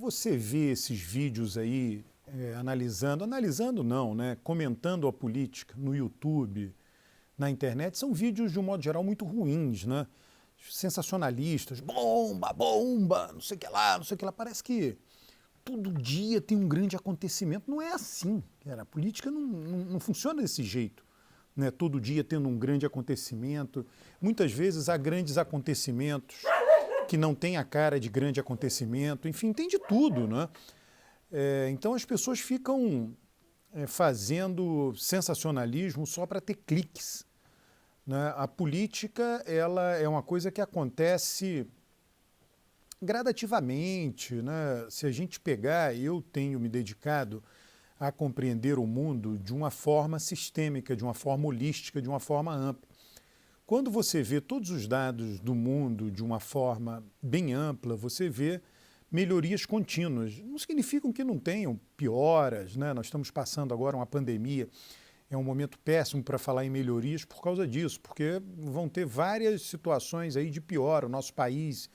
você vê esses vídeos aí analisando não, né? Comentando a política no YouTube, na internet, são vídeos, de um modo geral, muito ruins, né? Sensacionalistas, bomba, bomba, não sei o que lá, não sei o que lá. Parece que todo dia tem um grande acontecimento. Não é assim, cara. A política não funciona desse jeito, né? Todo dia tendo um grande acontecimento. Muitas vezes há grandes acontecimentos que não têm a cara de grande acontecimento. Enfim, tem de tudo, né? Então as pessoas ficam fazendo sensacionalismo só para ter cliques, né? A política, ela é uma coisa que acontece gradativamente, né? Se a gente pegar, eu tenho me dedicado a compreender o mundo de uma forma sistêmica, de uma forma holística, de uma forma ampla. Quando você vê todos os dados do mundo de uma forma bem ampla, você vê melhorias contínuas. Não significam que não tenham pioras, né? Nós estamos passando agora uma pandemia, é um momento péssimo para falar em melhorias por causa disso, porque vão ter várias situações aí de pior. O nosso país,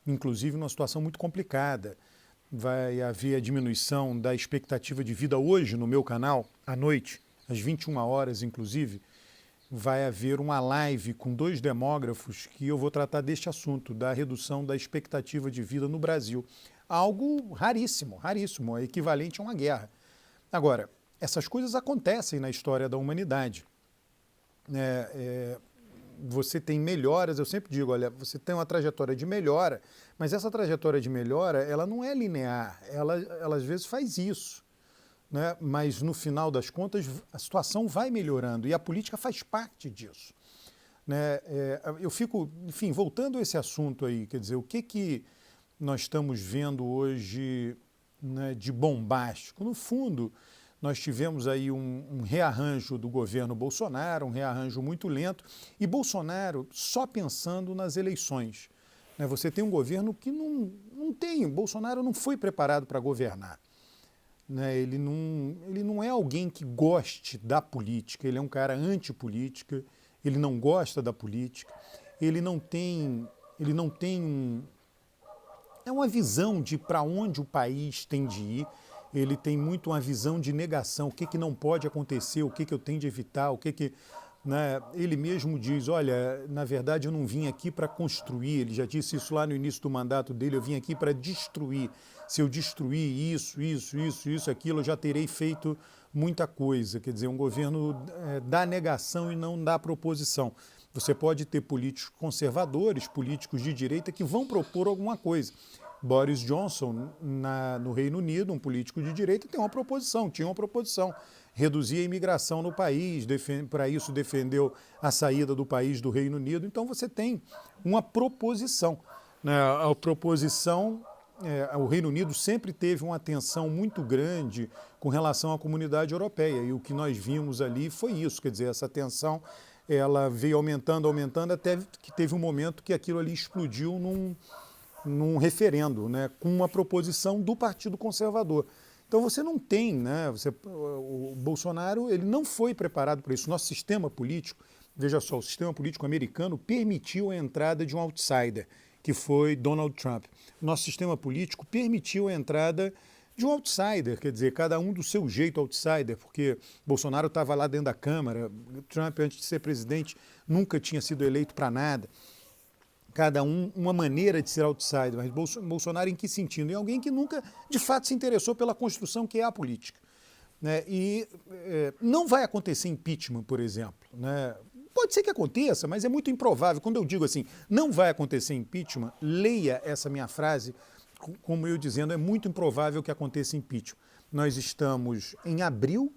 inclusive, numa situação muito complicada. Vai haver a diminuição da expectativa de vida hoje no meu canal, à noite, às 21 horas, inclusive, vai haver uma live com 2 demógrafos que eu vou tratar deste assunto, da redução da expectativa de vida no Brasil. Algo raríssimo, raríssimo, é equivalente a uma guerra. Agora, essas coisas acontecem na história da humanidade. Você tem melhoras, eu sempre digo, olha, você tem uma trajetória de melhora, mas essa trajetória de melhora, ela não é linear, ela às vezes faz isso, né? Mas no final das contas a situação vai melhorando e a política faz parte disso, né? Eu fico, enfim, voltando a esse assunto aí, quer dizer, o que nós estamos vendo hoje, né, de bombástico? No fundo, nós tivemos aí um rearranjo do governo Bolsonaro, um rearranjo muito lento, e Bolsonaro só pensando nas eleições, né? Você tem um governo que não tem, Bolsonaro não foi preparado para governar, né? Ele não é alguém que goste da política, ele é um cara antipolítica, ele não gosta da política, ele não tem uma visão de para onde o país tem de ir. Ele tem muito uma visão de negação, o que não pode acontecer, o que eu tenho de evitar, né? Ele mesmo diz, olha, na verdade eu não vim aqui para construir, ele já disse isso lá no início do mandato dele, eu vim aqui para destruir. Se eu destruir isso, aquilo, eu já terei feito muita coisa. Quer dizer, um governo da negação e não da proposição. Você pode ter políticos conservadores, políticos de direita que vão propor alguma coisa. Boris Johnson, no Reino Unido, um político de direita, tinha uma proposição, reduzir a imigração no país, para isso defendeu a saída do país do Reino Unido. Então você tem uma proposição, né? A proposição, o Reino Unido sempre teve uma atenção muito grande com relação à comunidade europeia, e o que nós vimos ali foi isso, quer dizer, essa tensão ela veio aumentando, até que teve um momento que aquilo ali explodiu num referendo, né, com uma proposição do Partido Conservador. Então você não tem, né, o Bolsonaro ele não foi preparado para isso. Nosso sistema político, veja só, o sistema político americano permitiu a entrada de um outsider, que foi Donald Trump. Nosso sistema político permitiu a entrada de um outsider, quer dizer, cada um do seu jeito outsider, porque Bolsonaro estava lá dentro da Câmara, Trump, antes de ser presidente, nunca tinha sido eleito para nada. Cada um uma maneira de ser outsider, mas Bolsonaro em que sentido? Em alguém que nunca, de fato, se interessou pela construção que é a política, né? E não vai acontecer impeachment, por exemplo, né? Pode ser que aconteça, mas é muito improvável. Quando eu digo assim, não vai acontecer impeachment, leia essa minha frase como eu dizendo, é muito improvável que aconteça impeachment. Nós estamos em abril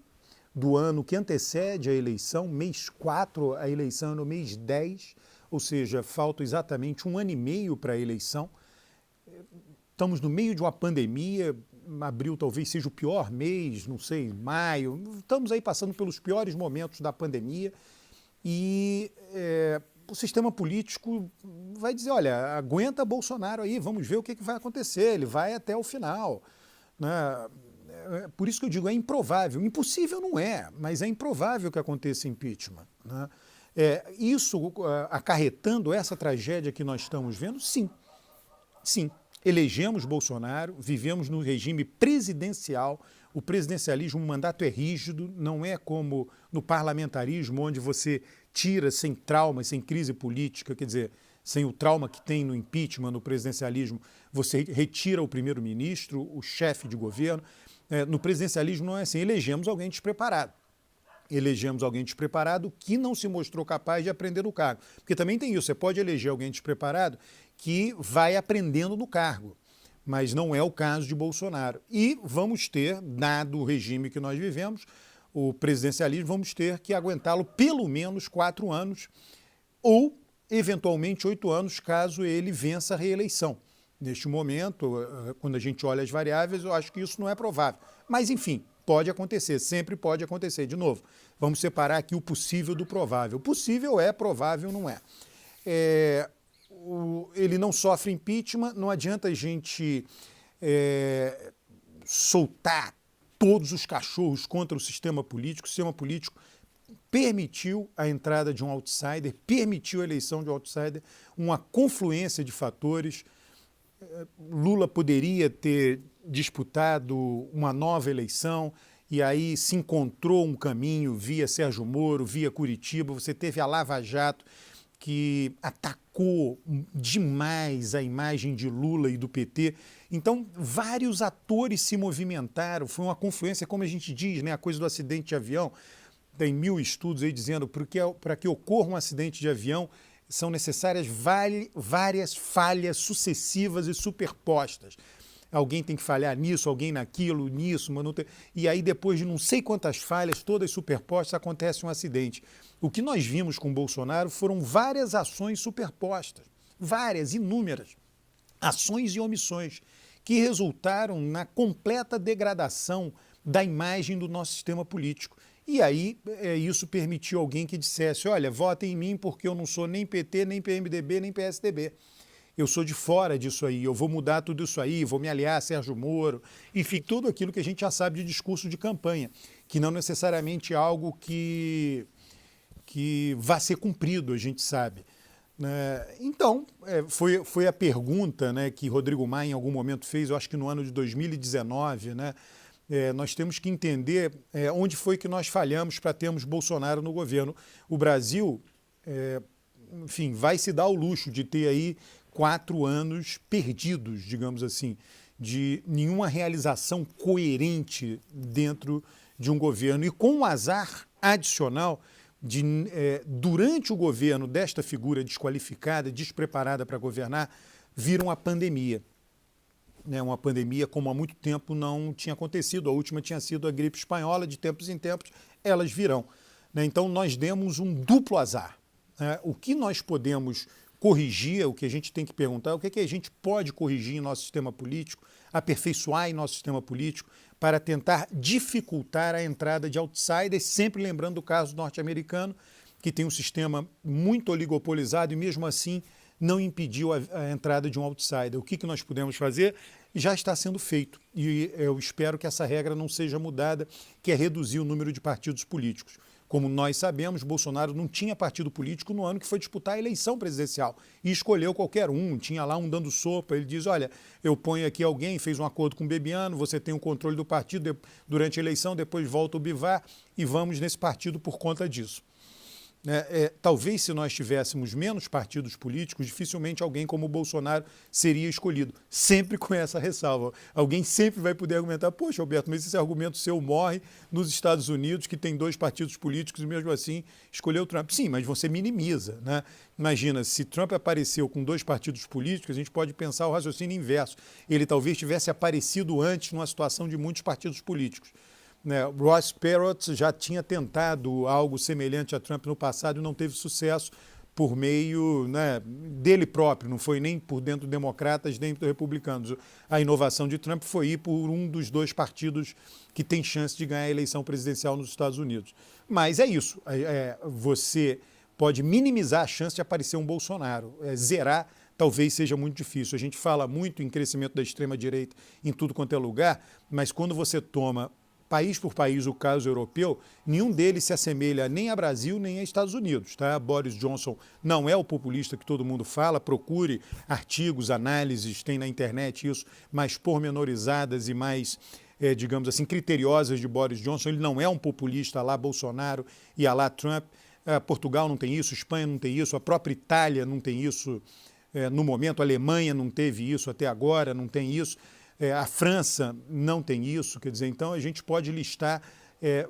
do ano que antecede a eleição, mês 4, a eleição é no mês 10, ou seja, falta exatamente 1 ano e meio para a eleição. Estamos no meio de uma pandemia, abril talvez seja o pior mês, não sei, maio. Estamos aí passando pelos piores momentos da pandemia e o sistema político vai dizer, olha, aguenta Bolsonaro aí, vamos ver o que vai acontecer, ele vai até o final, né? Por isso que eu digo, é improvável. Impossível não é, mas é improvável que aconteça impeachment, né? Isso acarretando essa tragédia que nós estamos vendo, sim. Sim, elegemos Bolsonaro, vivemos no regime presidencial, o presidencialismo, o mandato é rígido, não é como no parlamentarismo, onde você tira sem trauma, sem crise política, quer dizer, sem o trauma que tem no impeachment, no presidencialismo, você retira o primeiro-ministro, o chefe de governo. No presidencialismo não é assim, elegemos alguém despreparado. Elegemos alguém despreparado que não se mostrou capaz de aprender no cargo. Porque também tem isso, você pode eleger alguém despreparado que vai aprendendo no cargo, mas não é o caso de Bolsonaro. E vamos ter, dado o regime que nós vivemos, o presidencialismo, vamos ter que aguentá-lo pelo menos 4 anos ou, eventualmente, 8 anos, caso ele vença a reeleição. Neste momento, quando a gente olha as variáveis, eu acho que isso não é provável. Mas, enfim, pode acontecer, sempre pode acontecer. De novo, vamos separar aqui o possível do provável. Possível é, provável não é. Ele não sofre impeachment, não adianta a gente soltar todos os cachorros contra o sistema político. O sistema político permitiu a entrada de um outsider, permitiu a eleição de um outsider, uma confluência de fatores. Lula poderia ter disputado uma nova eleição e aí se encontrou um caminho via Sérgio Moro, via Curitiba. Você teve a Lava Jato, que atacou demais a imagem de Lula e do PT. Então, vários atores se movimentaram, foi uma confluência, como a gente diz, né, a coisa do acidente de avião. Tem 1000 estudos aí dizendo que para que ocorra um acidente de avião são necessárias várias falhas sucessivas e superpostas. Alguém tem que falhar nisso, alguém naquilo, nisso, e aí depois de não sei quantas falhas, todas superpostas, acontece um acidente. O que nós vimos com Bolsonaro foram várias ações superpostas, várias, inúmeras, ações e omissões, que resultaram na completa degradação da imagem do nosso sistema político. E aí isso permitiu alguém que dissesse, olha, votem em mim porque eu não sou nem PT, nem PMDB, nem PSDB. Eu sou de fora disso aí, eu vou mudar tudo isso aí, vou me aliar a Sérgio Moro, enfim, tudo aquilo que a gente já sabe de discurso de campanha, que não necessariamente é algo que vai ser cumprido, a gente sabe. Então, foi a pergunta, né, que Rodrigo Maia em algum momento fez, eu acho que no ano de 2019, né, nós temos que entender onde foi que nós falhamos para termos Bolsonaro no governo. O Brasil, enfim, vai se dar ao luxo de ter aí 4 anos perdidos, digamos assim, de nenhuma realização coerente dentro de um governo. E com um azar adicional de, durante o governo desta figura desqualificada, despreparada para governar, vir uma pandemia. Uma pandemia como há muito tempo não tinha acontecido. A última tinha sido a gripe espanhola, de tempos em tempos elas virão. Então nós demos um duplo azar. O que nós podemos corrigir, o que a gente tem que perguntar, o que a gente pode corrigir em nosso sistema político, aperfeiçoar em nosso sistema político, para tentar dificultar a entrada de outsiders, sempre lembrando do caso norte-americano, que tem um sistema muito oligopolizado e mesmo assim não impediu a entrada de um outsider. O que nós podemos fazer já está sendo feito e eu espero que essa regra não seja mudada, que é reduzir o número de partidos políticos. Como nós sabemos, Bolsonaro não tinha partido político no ano que foi disputar a eleição presidencial e escolheu qualquer um, tinha lá um dando sopa, ele diz, olha, eu ponho aqui alguém, fez um acordo com o Bebiano, você tem o controle do partido durante a eleição, depois volta o Bivar e vamos nesse partido por conta disso. Talvez se nós tivéssemos menos partidos políticos, dificilmente alguém como o Bolsonaro seria escolhido. Sempre com essa ressalva. Alguém sempre vai poder argumentar, poxa, Alberto, mas esse argumento seu morre nos Estados Unidos, que tem 2 partidos políticos e mesmo assim escolheu Trump. Sim, mas você minimiza, né? Imagina, se Trump apareceu com 2 partidos políticos, a gente pode pensar o raciocínio inverso. Ele talvez tivesse aparecido antes numa situação de muitos partidos políticos. Ross Perot já tinha tentado algo semelhante a Trump no passado e não teve sucesso por meio dele próprio, não foi nem por dentro dos democratas nem por republicanos. A inovação de Trump foi ir por um dos 2 partidos que tem chance de ganhar a eleição presidencial nos Estados Unidos. Mas é isso, você pode minimizar a chance de aparecer um Bolsonaro, zerar talvez seja muito difícil. A gente fala muito em crescimento da extrema-direita em tudo quanto é lugar, mas quando você toma país por país, o caso europeu, nenhum deles se assemelha nem a Brasil nem a Estados Unidos. Tá? Boris Johnson não é o populista que todo mundo fala, procure artigos, análises, tem na internet isso, mais pormenorizadas e mais, digamos assim, criteriosas de Boris Johnson. Ele não é um populista à lá Bolsonaro e à lá Trump. Portugal não tem isso, Espanha não tem isso, a própria Itália não tem isso no momento, a Alemanha não teve isso até agora, não tem isso. A França não tem isso, quer dizer, então a gente pode listar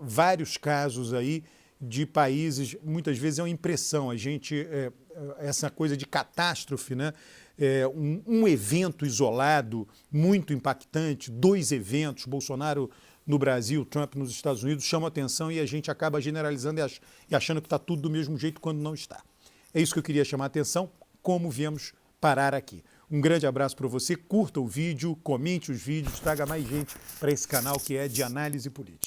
vários casos aí de países, muitas vezes é uma impressão, a gente, essa coisa de catástrofe, né? Um evento isolado, muito impactante, 2 eventos, Bolsonaro no Brasil, Trump nos Estados Unidos, chama atenção e a gente acaba generalizando e achando que está tudo do mesmo jeito quando não está. É isso que eu queria chamar a atenção, como viemos parar aqui. Um grande abraço para você, curta o vídeo, comente os vídeos, traga mais gente para esse canal que é de análise política.